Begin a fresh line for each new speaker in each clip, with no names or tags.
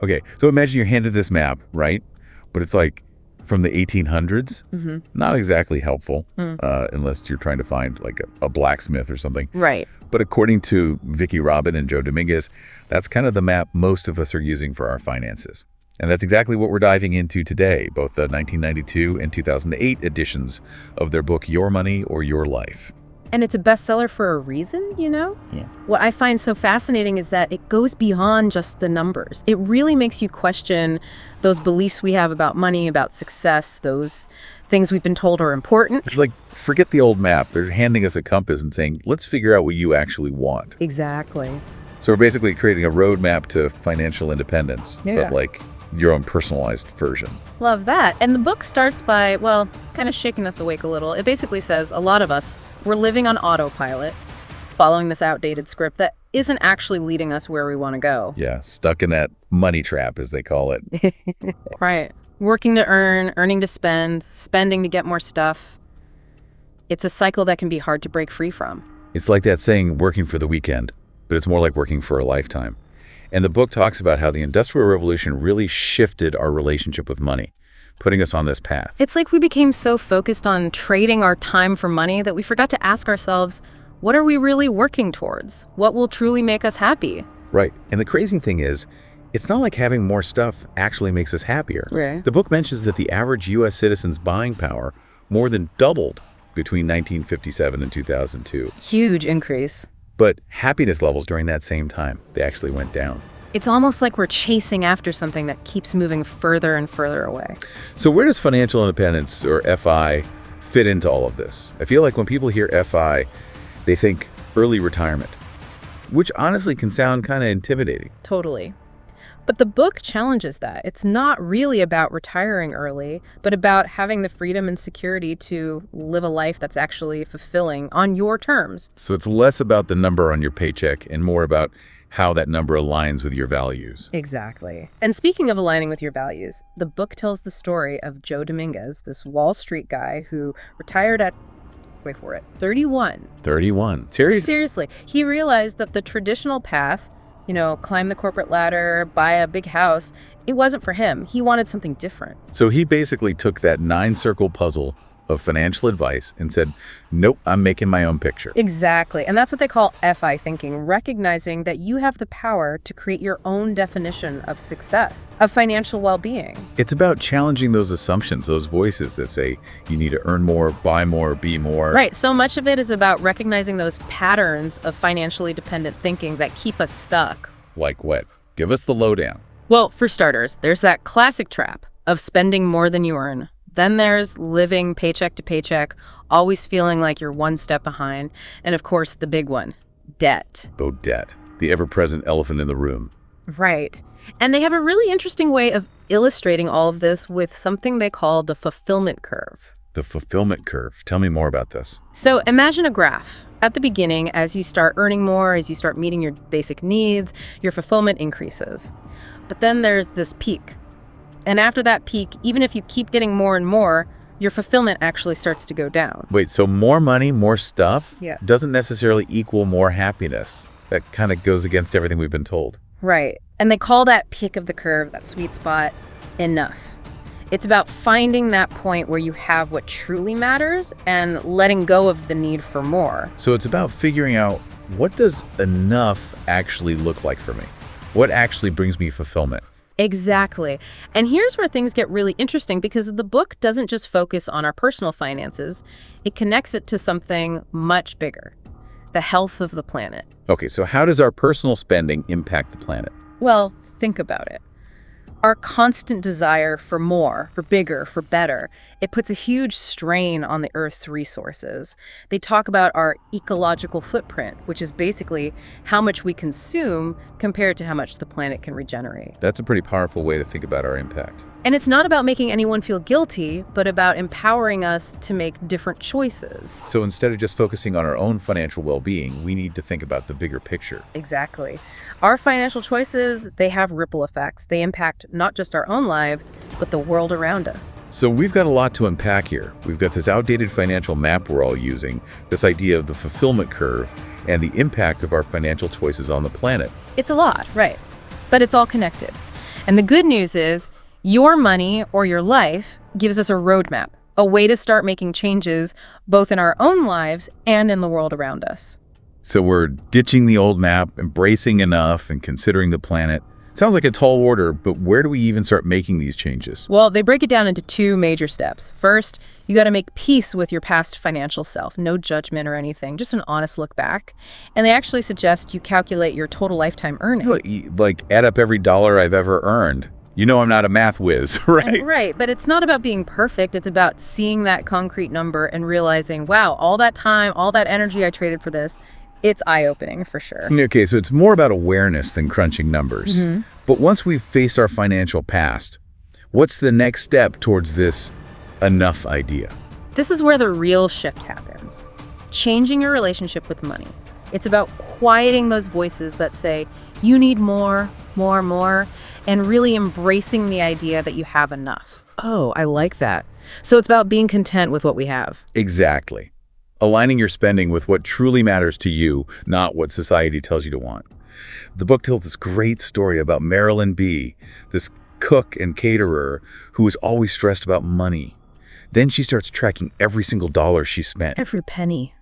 Okay, so imagine you're handed this map, right? But it's like from the 1800s. Not exactly helpful unless you're trying to find like a blacksmith or something.
Right.
But according to Vicki and Joe Dominguez, that's kind of the map most of us are using for our finances. And that's exactly what we're diving into today, both the 1992 and 2008 editions of their book, Your Money or Your Life.
And it's a bestseller for a reason, you know?
Yeah.
What I find so fascinating is that it goes beyond just the numbers. It really makes you question those beliefs we have about money, about success, those things we've been told are important.
It's like, forget the old map. They're handing us a compass and saying, let's figure out what you actually want.
Exactly.
So we're basically creating a roadmap to financial independence, but like your own personalized version.
Love that. And the book starts by, well, kind of shaking us awake a little. It basically says a lot of us, we're living on autopilot, following this outdated script that isn't actually leading us where we want to go.
Yeah, stuck in that money trap, as they call it.
Right. Working to earn, earning to spend, spending to get more stuff. It's a cycle that can be hard to break free from.
It's like that saying, working for the weekend, but it's more like working for a lifetime. And the book talks about how the Industrial Revolution really shifted our relationship with money, putting us on this path.
It's like we became so focused on trading our time for money that we forgot to ask ourselves, what are we really working towards? What will truly make us happy?
Right. And the crazy thing is, it's not like having more stuff actually makes us happier.
Right.
The book mentions that the average U.S. citizen's buying power more than doubled between 1957 and 2002.
Huge increase.
But happiness levels during that same time, they actually went down.
It's almost like we're chasing after something that keeps moving further and further away.
So where does financial independence, or FI, fit into all of this? I feel like when people hear FI, they think early retirement, which honestly can sound kind of intimidating.
Totally. But the book challenges that. It's not really about retiring early, but about having the freedom and security to live a life that's actually fulfilling on your terms.
So it's less about the number on your paycheck and more about how that number aligns with your values.
Exactly. And speaking of aligning with your values, the book tells the story of Joe Dominguez, this Wall Street guy who retired at, wait for it, 31.
31.
Seriously. He realized that the traditional path, you know, climb the corporate ladder, buy a big house, it wasn't for him. He wanted something different.
So he basically took that 9-circle puzzle of financial advice and said, nope, I'm making my own picture.
Exactly. And that's what they call FI thinking, recognizing that you have the power to create your own definition of success, of financial well-being.
It's about challenging those assumptions, those voices that say you need to earn more, buy more, be more.
Right. So much of it is about recognizing those patterns of financially dependent thinking that keep us stuck.
Like what? Give us the lowdown.
Well, for starters, there's that classic trap of spending more than you earn. Then there's living paycheck to paycheck, always feeling like you're one step behind. And of course, the big one, debt.
Oh, debt. The ever-present elephant in the room.
Right. And they have a really interesting way of illustrating all of this with something they call the fulfillment curve.
The fulfillment curve. Tell me more about this.
So imagine a graph. At the beginning, as you start earning more, as you start meeting your basic needs, your fulfillment increases. But then there's this peak. And after that peak, even if you keep getting more and more, your fulfillment actually starts to go down.
Wait, so more money, more stuff
Yeah.
doesn't necessarily equal more happiness. That kind of goes against everything we've been told.
Right. And they call that peak of the curve, that sweet spot, enough. It's about finding that point where you have what truly matters and letting go of the need for more.
So it's about figuring out, what does enough actually look like for me? What actually brings me fulfillment?
Exactly. And here's where things get really interesting, because the book doesn't just focus on our personal finances. It connects it to something much bigger, the health of the planet.
Okay, so how does our personal spending impact the planet?
Well, think about it. Our constant desire for more, for bigger, for better, it puts a huge strain on the Earth's resources. They talk about our ecological footprint, which is basically how much we consume compared to how much the planet can regenerate.
That's a pretty powerful way to think about our impact.
And it's not about making anyone feel guilty, but about empowering us to make different choices.
So instead of just focusing on our own financial well-being, we need to think about the bigger picture.
Exactly. Our financial choices, they have ripple effects. They impact not just our own lives, but the world around us.
So we've got a lot to unpack here. We've got this outdated financial map we're all using, this idea of the fulfillment curve, and the impact of our financial choices on the planet.
It's a lot, right? But it's all connected. And the good news is your money or your life gives us a roadmap, a way to start making changes both in our own lives and in the world around us.
So we're ditching the old map, embracing enough, and considering the planet. Sounds like a tall order, but where do we even start making these changes?
Well, they break it down into two major steps. First, you got to make peace with your past financial self. No judgment or anything, just an honest look back. And they actually suggest you calculate your total lifetime earning.
Like add up every dollar I've ever earned. You know I'm not a math whiz, right?
Right, but it's not about being perfect. It's about seeing that concrete number and realizing, wow, all that time, all that energy I traded for this, it's eye-opening for sure.
Okay, so it's more about awareness than crunching numbers. But once we've faced our financial past, what's the next step towards this enough idea?
This is where the real shift happens. Changing your relationship with money. It's about quieting those voices that say, you need more, and really embracing the idea that you have enough. Oh, I like that. So it's about being content with what we have.
Exactly. Aligning your spending with what truly matters to you, not what society tells you to want. The book tells this great story about Marilyn B., this cook and caterer who was always stressed about money. Then she starts tracking every single dollar she spent.
Every penny.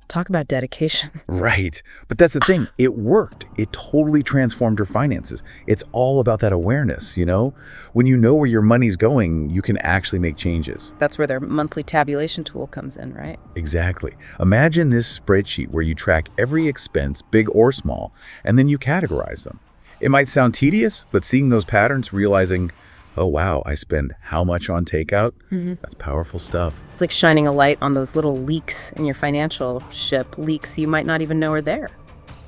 Talk about dedication.
Right. But that's the thing. It worked. It totally transformed her finances. It's all about that awareness, you know? When you know where your money's going, you can actually make changes.
That's where their monthly tabulation tool comes in, right?
Exactly. Imagine this spreadsheet where you track every expense, big or small, and then you categorize them. It might sound tedious, but seeing those patterns, realizing, oh, wow, I spend how much on takeout? That's powerful stuff.
It's like shining a light on those little leaks in your financial ship, leaks you might not even know are there.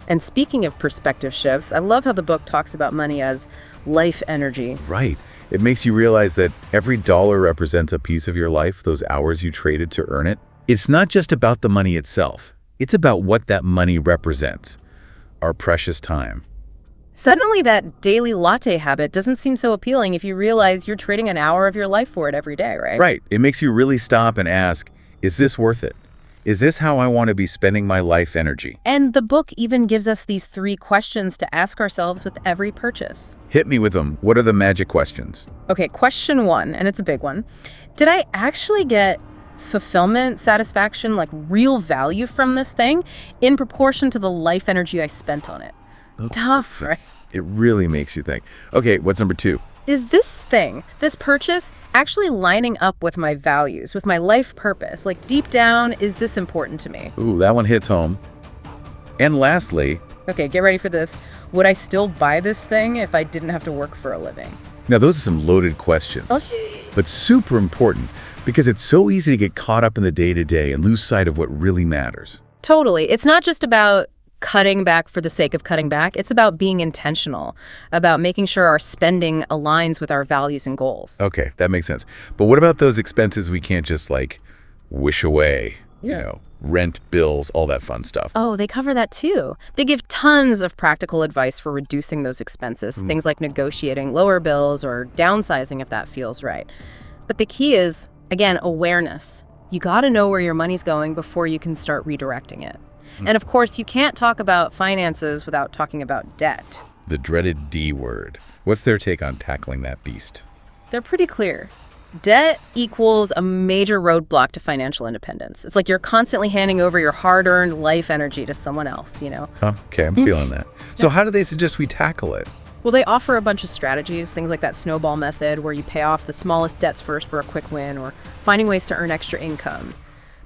And speaking of perspective shifts, I love how the book talks about money as life energy.
Right. It makes you realize that every dollar represents a piece of your life, those hours you traded to earn it. It's not just about the money itself. It's about what that money represents, our precious time.
Suddenly that daily latte habit doesn't seem so appealing if you realize you're trading an hour of your life for it every day, right?
Right. It makes you really stop and ask, is this worth it? Is this how I want to be spending my life energy?
And the book even gives us these 3 questions to ask ourselves with every purchase.
Hit me with them. What are the magic questions?
Okay, question 1, and it's a big one. Did I actually get fulfillment, satisfaction, like real value from this thing in proportion to the life energy I spent on it? Tough, right?
It really makes you think. Okay, what's number 2?
Is this thing, this purchase, actually lining up with my values, with my life purpose? Like deep down, is this important to me?
Ooh, that one hits home. And lastly,
okay, get ready for this. Would I still buy this thing if I didn't have to work for a living?
now those are some loaded questions, but super important because it's so easy to get caught up in the day-to-day and lose sight of what really matters.
Totally. It's not just about cutting back for the sake of cutting back. It's about being intentional, about making sure our spending aligns with our values and goals.
Okay, that makes sense. But what about those expenses we can't just like wish away?
Yeah.
You know, rent, bills, all that fun stuff.
Oh, they cover that too. They give tons of practical advice for reducing those expenses, things like negotiating lower bills or downsizing if that feels right. But the key is, again, awareness. You got to know where your money's going before you can start redirecting it. And of course, you can't talk about finances without talking about debt.
The dreaded D word. What's their take on tackling that beast?
They're pretty clear. Debt equals a major roadblock to financial independence. It's like you're constantly handing over your hard-earned life energy to someone else, you know?
Okay, I'm feeling that. So how do they suggest we tackle it?
Well, they offer a bunch of strategies, things like that snowball method where you pay off the smallest debts first for a quick win, or finding ways to earn extra income.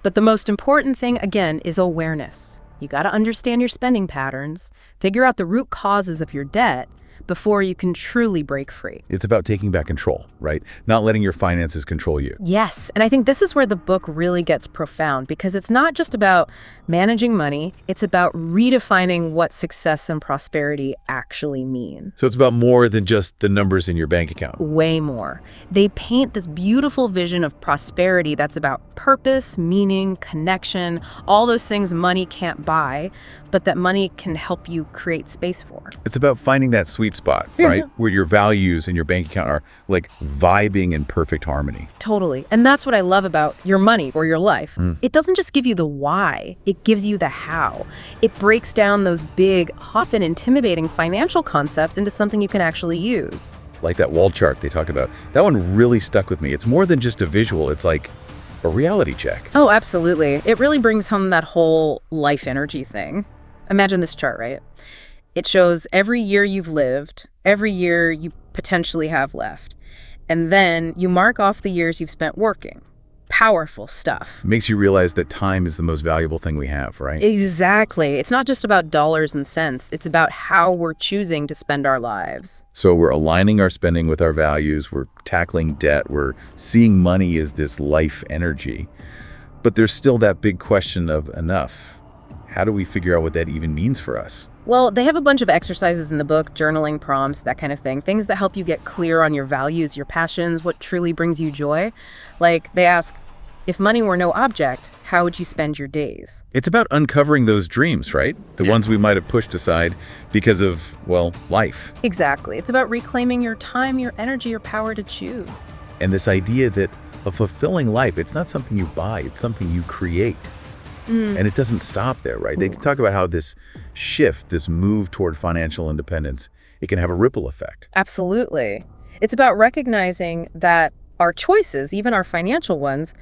But the most important thing, again, is awareness. You got to understand your spending patterns, figure out the root causes of your debt before you can truly break free.
It's about taking back control, right? Not letting your finances control you.
Yes, and I think this is where the book really gets profound, because it's not just about managing money, it's about redefining what success and prosperity actually mean.
So it's about more than just the numbers in your bank account.
Way more. They paint this beautiful vision of prosperity that's about purpose, meaning, connection, all those things money can't buy, but that money can help you create space for.
It's about finding that sweet spot, right? Where your values and your bank account are like vibing in perfect harmony.
Totally. And that's what I love about your money or your life. It doesn't just give you the why, it gives you the how. It breaks down those big, often intimidating financial concepts into something you can actually use.
Like that wall chart they talk about. That one really stuck with me. It's more than just a visual. It's like a reality check.
Oh, absolutely. It really brings home that whole life energy thing. Imagine this chart, right? It shows every year you've lived, every year you potentially have left. And then you mark off the years you've spent working. Powerful stuff.
Makes you realize that time is the most valuable thing we have, right?
Exactly. It's not just about dollars and cents. It's about how we're choosing to spend our lives.
So we're aligning our spending with our values. We're tackling debt. We're seeing money as this life energy. But there's still that big question of enough. How do we figure out what that even means for us?
Well, they have a bunch of exercises in the book, journaling prompts, that kind of thing. Things that help you get clear on your values, your passions, what truly brings you joy. Like, they ask, if money were no object, how would you spend your days?
It's about uncovering those dreams, right? The ones we might have pushed aside because of, well, life.
Exactly. It's about reclaiming your time, your energy, your power to choose.
And this idea that a fulfilling life, it's not something you buy, it's something you create. And it doesn't stop there, right? They talk about how this shift, this move toward financial independence, it can have a ripple effect.
Absolutely. It's about recognizing that our choices, even our financial ones,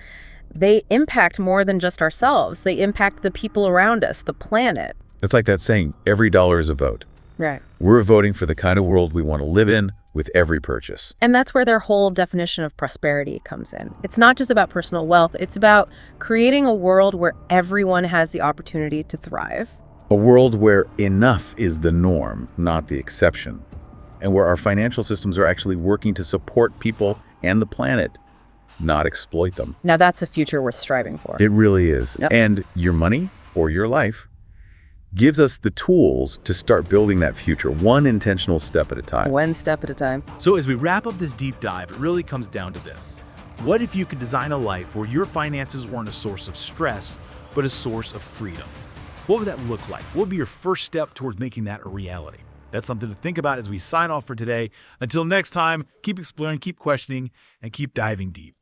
they impact more than just ourselves. They impact the people around us, the planet.
It's like that saying, every dollar is a vote.
Right.
We're voting for the kind of world we want to live in with every purchase.
And that's where their whole definition of prosperity comes in. It's not just about personal wealth. It's about creating a world where everyone has the opportunity to thrive.
A world where enough is the norm, not the exception. And where our financial systems are actually working to support people and the planet, not exploit them.
Now that's a future worth striving for.
It really is.
Yep.
And your money or your life gives us the tools to start building that future, one intentional step at a time.
One step at a time.
So as we wrap up this deep dive, it really comes down to this. What if you could design a life where your finances weren't a source of stress, but a source of freedom? What would that look like? What would be your first step towards making that a reality? That's something to think about as we sign off for today. Until next time, keep exploring, keep questioning, and keep diving deep.